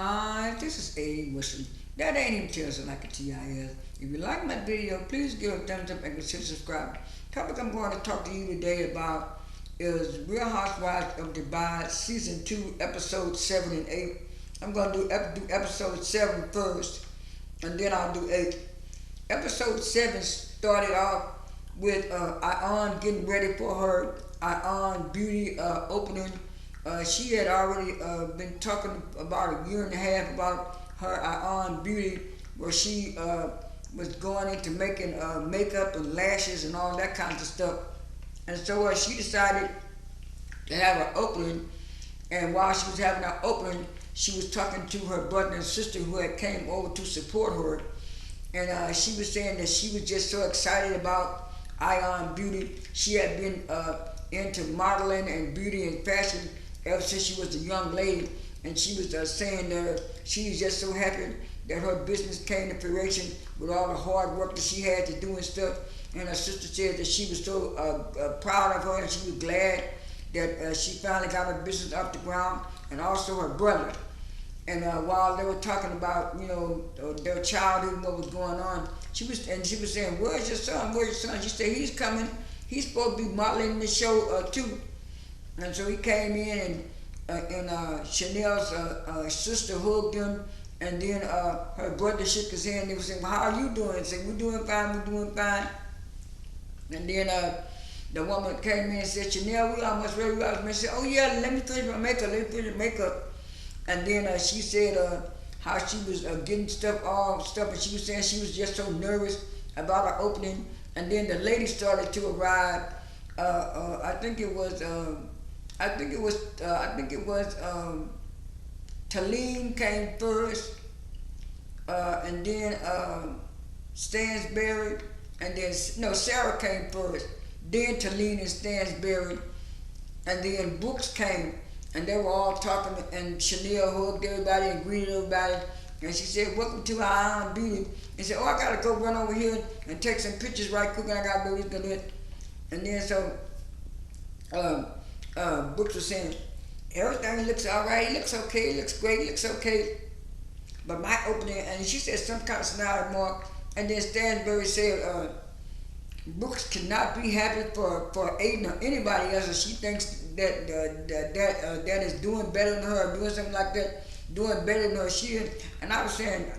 Hi, this is A. Wilson. That ain't even tells it like a TIS. If you like my video, please give a thumbs up and consider subscribing. Topic I'm going to talk to you today about is Real Housewives of Dubai Season 2, Episodes 7 and 8. I'm going to do Episode 7 first, and then I'll do 8. Episode 7 started off with Ion getting ready for her Ion Beauty opening. She had already been talking about a year and a half about her Ion Beauty, where she was going into making makeup and lashes and all that kind of stuff. And so she decided to have an opening. And while she was having her opening, she was talking to her brother and sister who had came over to support her. And she was saying that she was just so excited about Ion Beauty. She had been into modeling and beauty and fashion ever since she was a young lady. And she was saying that she was just so happy that her business came to fruition with all the hard work that she had to do and stuff. And her sister said that she was so proud of her and she was glad that she finally got her business off the ground, and also her brother. And while they were talking about, their childhood and what was going on, she was saying, "Where's your son? Where's your son?" She said, "He's coming. He's supposed to be modeling the show too." And so he came in, and Chanel's sister hugged him, and then her brother shook his hand. They were saying, "Well, how are you doing?" He said, "We're doing fine. We're doing fine." And then the woman came in and said, "Chanel, we almost ready." We almost ready. She said, "Oh yeah, let me finish my makeup. Let me finish my makeup." And then she said how she was getting all stuff, and she was saying she was just so nervous about her opening. And then the ladies started to arrive. I think it was, Talene came first, and then Stansberry, and then no, Sarah came first. Then Talene and Stansberry, and then Brooks came, and they were all talking, and Chanel hugged everybody and greeted everybody. And she said, "Welcome to our Iron Beauty." And said, "Oh, I gotta go run over here and take some pictures right quick, and I gotta do this, gonna do it." And then so Brooks was saying, "Everything looks all right. It looks okay. It looks great. It looks okay." But my opening, and she said some kind of snide remark, and then Stansberry said, Brooks cannot be happy for Aiden or anybody else if she thinks that is doing better than her, or doing something like that, doing better than her. She is. And I was saying,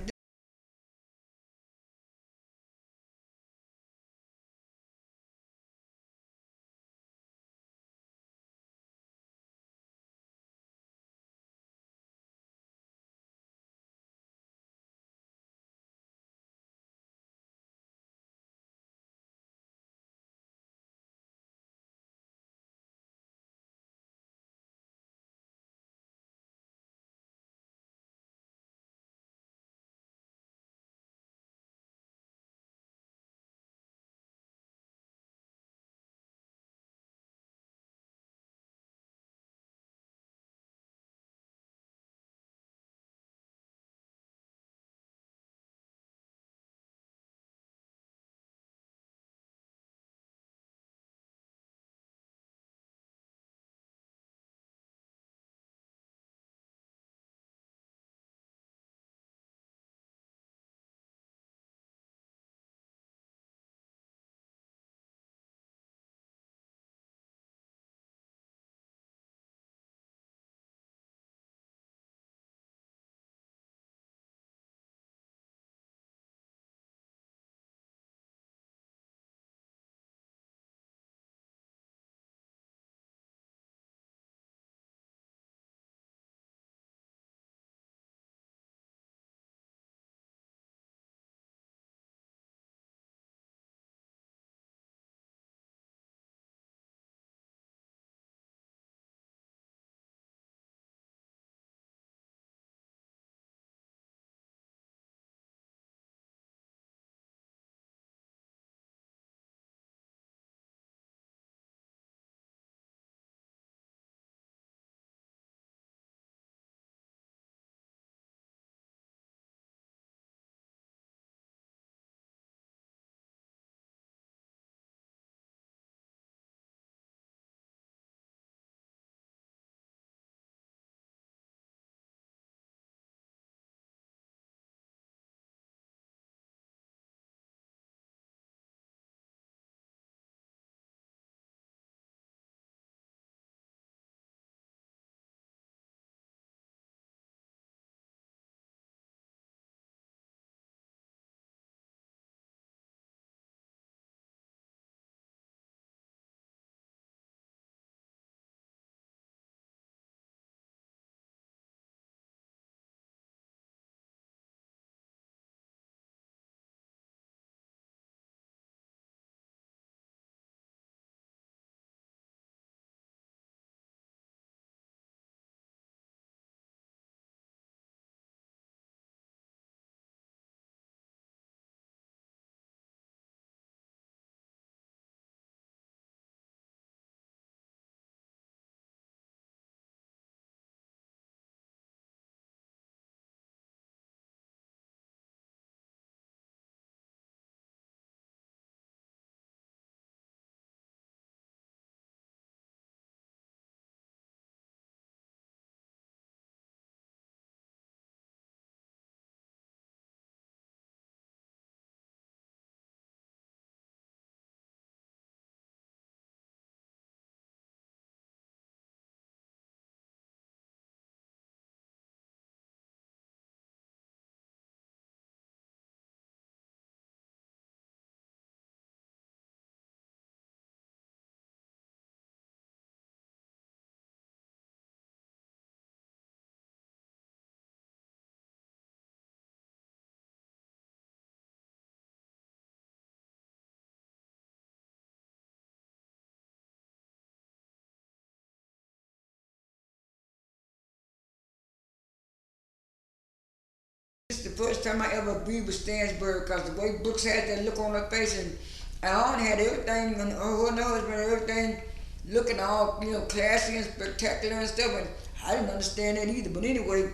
first time I ever agreed with Stansbury because the way Brooks had that look on her face and Alan had everything and her and her husband everything looking all classy and spectacular and stuff, and I didn't understand that either. But anyway,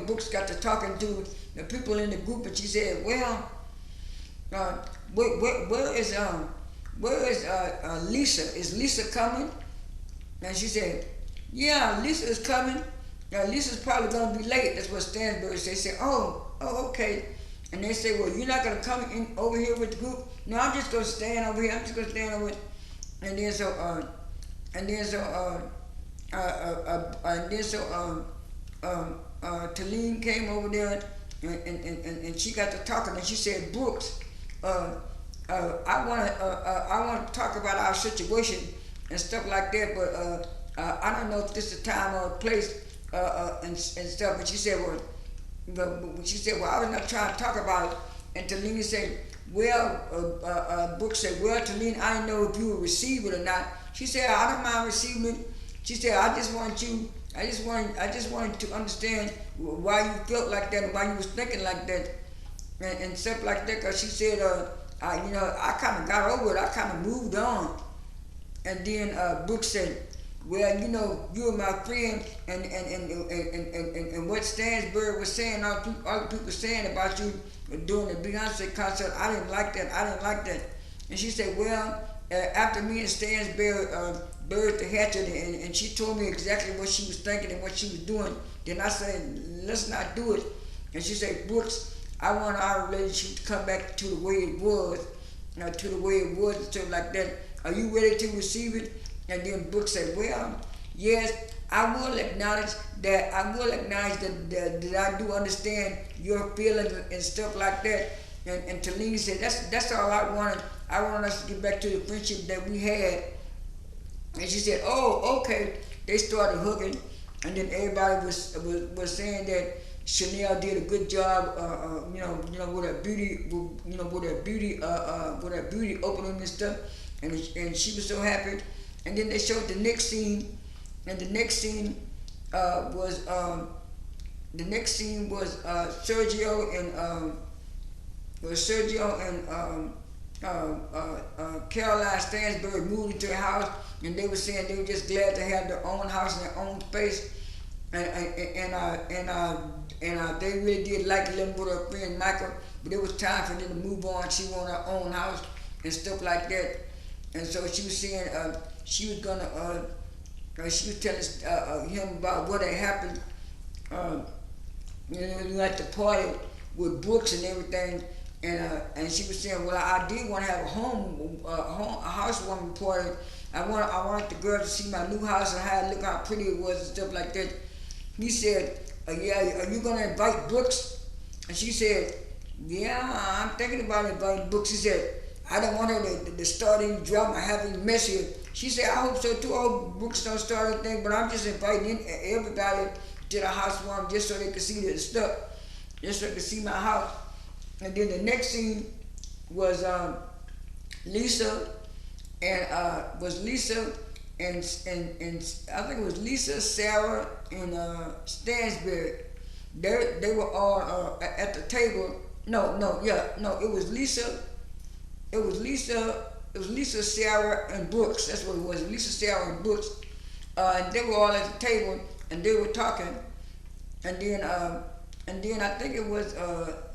Brooks got to talking to the people in the group, and she said, "Well, uh, where is Lesa? Is Lesa coming?" And she said, "Yeah, Lesa is coming. Lisa's probably gonna be late." That's what Stansbury said. She said, "Oh, okay." And they say, "Well, you're not gonna come in over here with the group?" "No, I'm just gonna stand over here. I'm just gonna stand over here." And then so, and then so, and then so, Talene came over there, and she got to talking, and she said, "Brooks, I want to talk about our situation and stuff like that, but I don't know if this is the time or place and stuff." But she said, "Well, I was not trying to talk about it." And Talene said, "Well," Brooks said, "Well, Talene, I didn't know if you would receive it or not." She said, "I don't mind receiving it." She said, I just wanted to understand why you felt like that and why you was thinking like that and stuff like that." Because she said, I kind of got over it. I kind of moved on." And then Brooks said, "Well, you were my friend, and what Stansbury was saying, all the people saying about you during the Beyonce concert, I didn't like that. And she said, "Well, after me and Stansbury buried the hatchet, and she told me exactly what she was thinking and what she was doing, then I said, let's not do it." And she said, "Brooks, I want our relationship to come back to the way it was, and stuff like that. Are you ready to receive it?" And then Brooks said, "Well, yes, I will acknowledge that. That I do understand your feelings and stuff like that." And Talene said, "That's all I wanted. I wanted us to get back to the friendship that we had." And she said, "Oh, okay." They started hugging, and then everybody was saying that Chanel did a good job, with her beauty, with her beauty opening and stuff, and she was so happy. And then they showed the next scene, and the next scene was Sergio and Caroline Stansbury moved into a house, and they were saying they were just glad to have their own house and their own space, and they really did like living with her friend Michael, but it was time for them to move on. She wanted her own house and stuff like that, and so she was saying she was gonna she was telling him about what had happened, at the party with Brooks and everything. And she was saying, "Well, I did want to have a housewarming party. I wanted the girls to see my new house and how pretty it was and stuff like that." He said, "Yeah, are you gonna invite Brooks?" And she said, "Yeah, I'm thinking about inviting Brooks." He said, "I don't want her to start any drama, have any mess here." She said, "I hope so too. I hope Brooks don't start anything, but I'm just inviting everybody to the housewarming just so they can see the stuff, just so they can see my house." And then the next scene was Lesa and I think it was Lesa, Sarah, and Stansbury. They were all at the table. It was Lesa. It was Lesa, Sarah, and Brooks. That's what it was. Lesa, Sarah, and Brooks. And they were all at the table, and they were talking. And then I think it was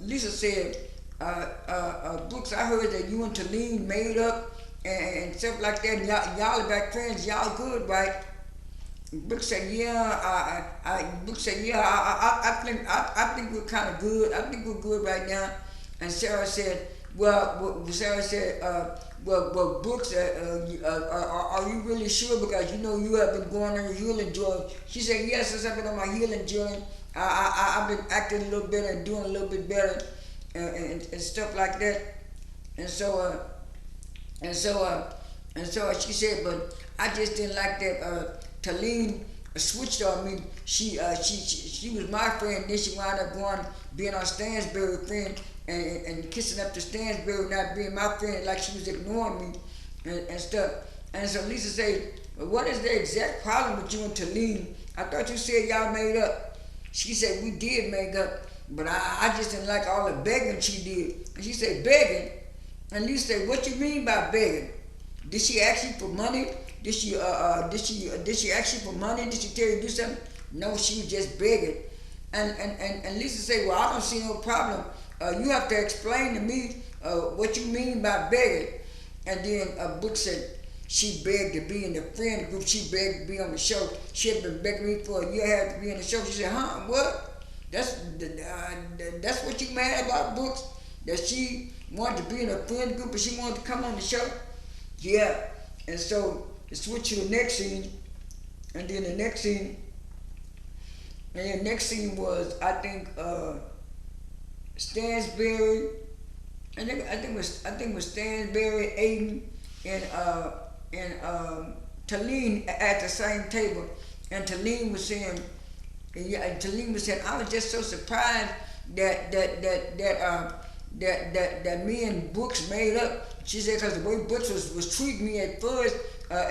Lesa said, "Brooks, I heard that you and Talene made up and stuff like that. And y'all are back friends. Y'all good, right?" Brooks said, "Yeah." Brooks said, "Yeah. I think we're kind of good. I think we're good right now." And Sarah said, "Well, Brooks, are you really sure? Because you have been going on your healing journey." She said, "Yes, since I've been on my healing journey, I've been acting a little better and doing a little bit better and stuff like that." And so she said, "But I just didn't like that Talene switched on me. She was my friend, then she wound up being our Stansbury friend and kissing up to Stansbury, not being my friend, like she was ignoring me and stuff." And so Lesa said, "Well, what is the exact problem with you and Talene? I thought you said y'all made up." She said we did make up, but I just didn't like all the begging she did. And she said begging. And Lisa said, what you mean by begging? Did she ask you for money? Did she ask you for money? Did she tell you to do something? No, she was just begging. And Lisa said, well, I don't see no problem. You have to explain to me what you mean by begging. And then Brooke said she begged to be in the friend group. She begged to be on the show. She had been begging me for a year and a half to be in the show. She said, huh, what? That's what you mad about, Brooks? That she wanted to be in a friend group and she wanted to come on the show? Yeah. And so it switched to the next scene. And then the next scene, was, I think, Stansberry. I think it was Stansberry, Aiden, and Talene at the same table. And Talene was saying, I was just so surprised that me and Brooks made up. She said because the way Brooks was treating me at first, at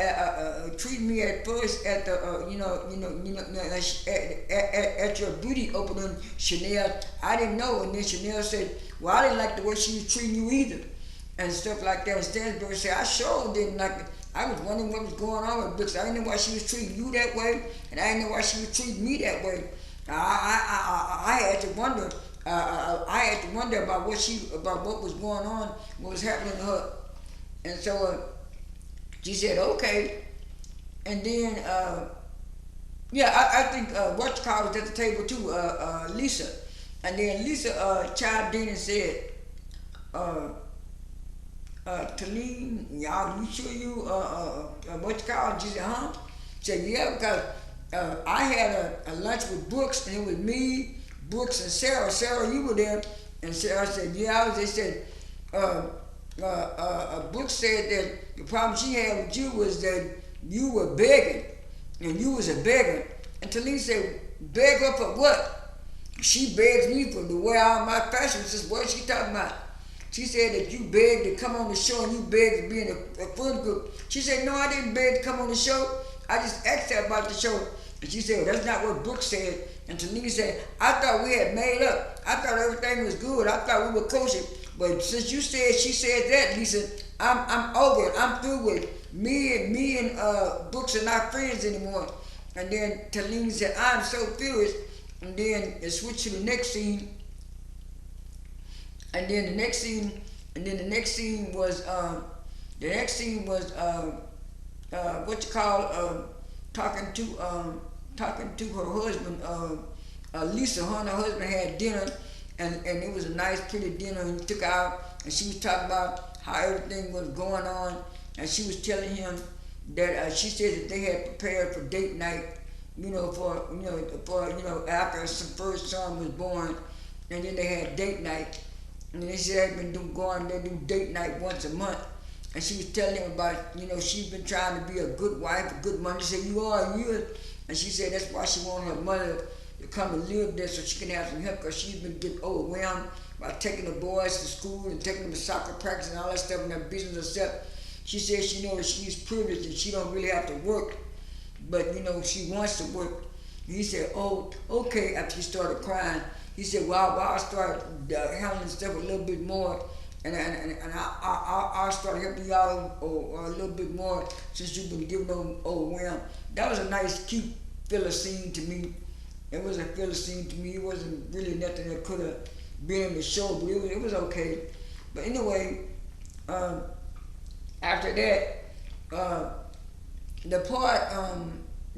the at your beauty opening, Chanel. I didn't know, and then Chanel said, "Well, I didn't like the way she was treating you either," and stuff like that. And Stansberry said, "I sure didn't like it. I was wondering what was going on with Brooks. I didn't know why she was treating you that way, and I didn't know why she was treating me that way. I had to wonder." I had to wonder about what was going on, what was happening to her, and so she said okay, and then I think what was at the table too, Lisa, and then Lisa chimed in and said, Talene, y'all, you sure you She said, huh? She said, yeah, because I had a lunch with Brooks, and it was me, Brooks, and Sarah. Sarah, you were there. And Sarah said, yeah, I was. They said, Brooks said that the problem she had with you was that you were begging, and you was a beggar. And Talene said, beg her for what? She begs me for the wear out my fashion. She says, what is she talking about? She said that you begged to come on the show and you begged to be in a friend group. She said, no, I didn't beg to come on the show. I just asked her about the show. And she said, well, that's not what Brooks said. And Talene said, I thought we had made up. I thought everything was good. I thought we were kosher. But since you said she said that, Lisa, I'm over it. I'm through with it. Me and Brooks are not friends anymore. And then Talene said, I'm so furious. And then it switched to the next scene. And then the next scene was talking to her husband, Lisa. Her and her husband had dinner, and it was a nice, pretty dinner. And he took her out, and she was talking about how everything was going on, and she was telling him that she said that they had prepared for date night, after her first son was born, and then they had date night. And they said they do date night once a month. And she was telling him about, she's been trying to be a good wife, a good mother. He said, you are. And she said that's why she wanted her mother to come and live there so she can have some help, because she's been getting overwhelmed by taking the boys to school and taking them to soccer practice and all that stuff and that business herself. She said she knows that she's privileged and she don't really have to work, but she wants to work. And he said, oh, okay, after he started crying. He said, well, I'll start handling stuff a little bit more, and I'll start helping y'all a little bit more since you've been giving them overwhelmed. That was a nice, cute filler scene to me. It was a filler scene to me. It wasn't really nothing that could have been in the show, but it was okay. But anyway, after that, the part,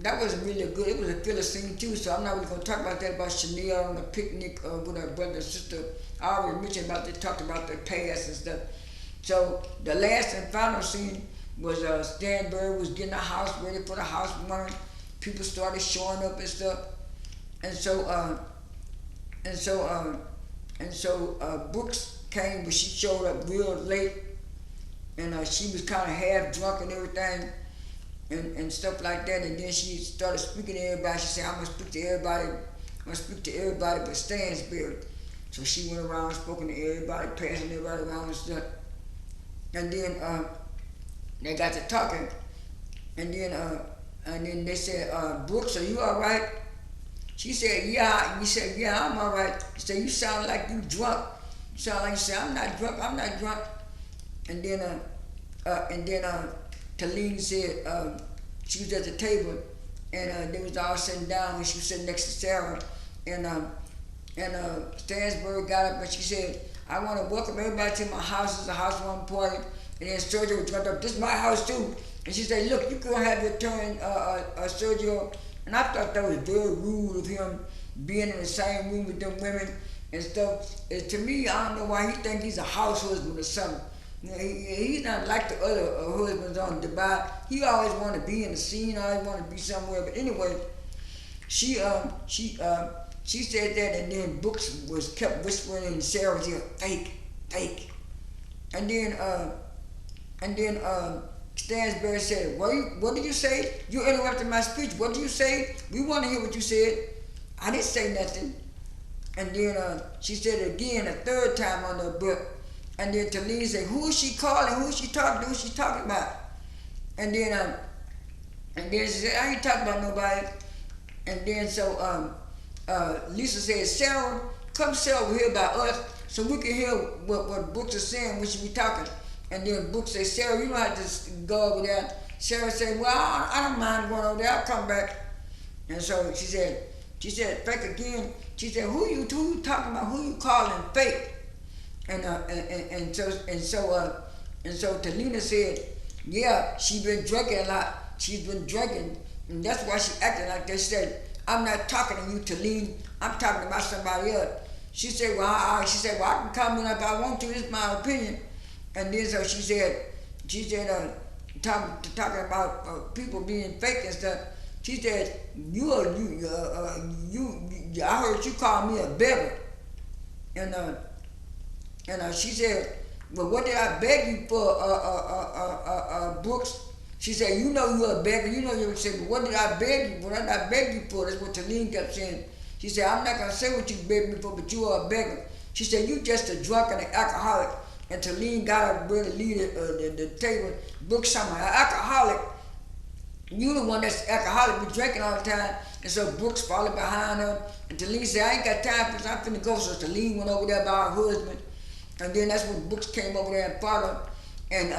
that wasn't really good. It was a filler scene too, so I'm not really going to talk about that, about Chanel on a picnic with her brother and sister. I already mentioned about they talked about their past and stuff. So the last and final scene was Stanberg was getting the house ready for the housewarming. People started showing up and stuff. And so Brooks came, but she showed up real late, and she was kind of half drunk and everything. And stuff like that, and then she started speaking to everybody. She said, I'm gonna speak to everybody but Stansberry. So she went around spoken to everybody, passing everybody around and stuff. And then they got to talking, and then they said, Brooks, are you all right? She said, yeah. He said, yeah, I'm all right. He said, you sound like you drunk. You sound like you said, I'm not drunk. I'm not drunk. And then, Talene said, she was at the table, and they was all sitting down, and she was sitting next to Sarah, and Stansberg got up and she said, I want to welcome everybody to my house. It's a housewarming party. And then Sergio jumped up, this is my house too. And she said, look, you go have your turn, Sergio. And I thought that was very rude of him being in the same room with them women and stuff. And to me, I don't know why he think he's a house husband or something. You know, he's not like the other husbands on Dubai. He always want to be in the scene, always want to be somewhere. But anyway, she said that, and then Brooks was kept whispering in Sarah's ear, fake, fake. And then Stansberry said, what did you say? You interrupted my speech. What did you say? We want to hear what you said. I didn't say nothing. And then she said it again a third time on the book. And then Talene said, who is she calling? Who is she talking to? Who is she talking about? And then she said, I ain't talking about nobody. And then so Lesa said, Sarah, come sit over here by us so we can hear what Brooks is saying when she be talking. And then Brooks said, Sarah, you don't have to go over there. Sarah said, well, I don't mind going over there. I'll come back. And so she said, fake again. She said, who you talking about? Who you calling fake? And so Talene said, yeah, she been drinking a lot. She's been drinking, and that's why she acting like that. She said, I'm not talking to you, Talene. I'm talking about somebody else. She said, well, I can comment if I want to. It's my opinion. And then so she said, talking about people being fake and stuff. She said, I heard you call me a beggar. And she said, well, what did I beg you for, Brooks? She said, you know you're a beggar. You know you said, but what did I beg you? What did I beg you for? That's what Talene kept saying. She said, I'm not going to say what you begged me for, but you are a beggar. She said, you just a drunk and an alcoholic. And Talene got up ready to leave the table. Brooks somehow, an alcoholic. You the one that's alcoholic, be drinking all the time. And so Brooks followed behind her. And Talene said, I ain't got time for this. I'm finna go. So Talene went over there by her husband. And then that's when Brooks came over there and followed. And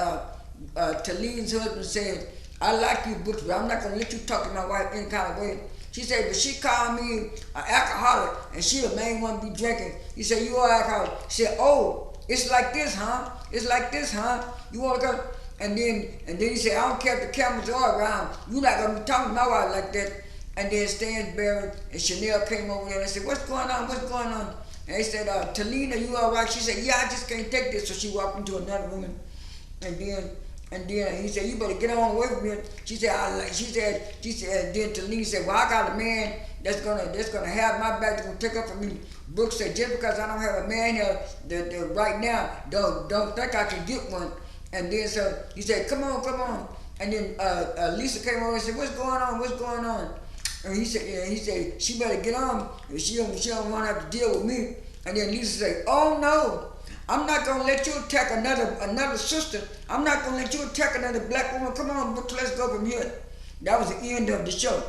Talene's husband said, I like you, Brooks, but I'm not going to let you talk to my wife any kind of way. She said, but she called me an alcoholic, and she the main one be drinking. He said, you are alcoholic. She said, oh, it's like this, huh? It's like this, huh? You want to go? And then he said, I don't care if the cameras are around. You're not going to be talking to my wife like that. And then Stansberry and Chanel came over there and said, what's going on? What's going on? And they said, Talene, are you all right? She said, yeah, I just can't take this. So she walked into another room. And then he said, you better get on away from me. She said, then Talene said, well, I got a man that's gonna have my back, that's gonna pick up for me. Brooks said, just because I don't have a man here that right now, don't think I can get one. And then so he said, come on. And then Lesa came over and said, what's going on? And he said, she better get on. She don't want to have to deal with me. And then Lesa said, oh no, I'm not gonna let you attack another sister. I'm not gonna let you attack another black woman. Come on, Brooks, let's go from here. That was the end of the show.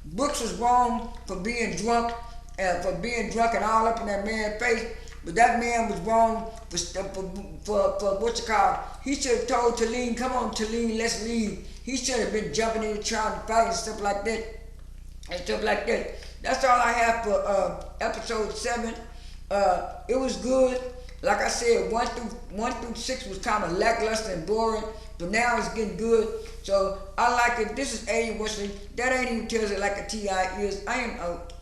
Brooks was wrong for being drunk and all up in that man's face. But that man was wrong for what you call. He should have told Talene, come on, Talene, let's leave. He should have been jumping in trying to fight and stuff like that. That's all I have for episode 7. It was good. Like I said, 1 through 6 was kind of lackluster and boring, but now it's getting good. So I like it. This is A. Wesley. That ain't even tells it like a T.I. is. I am out.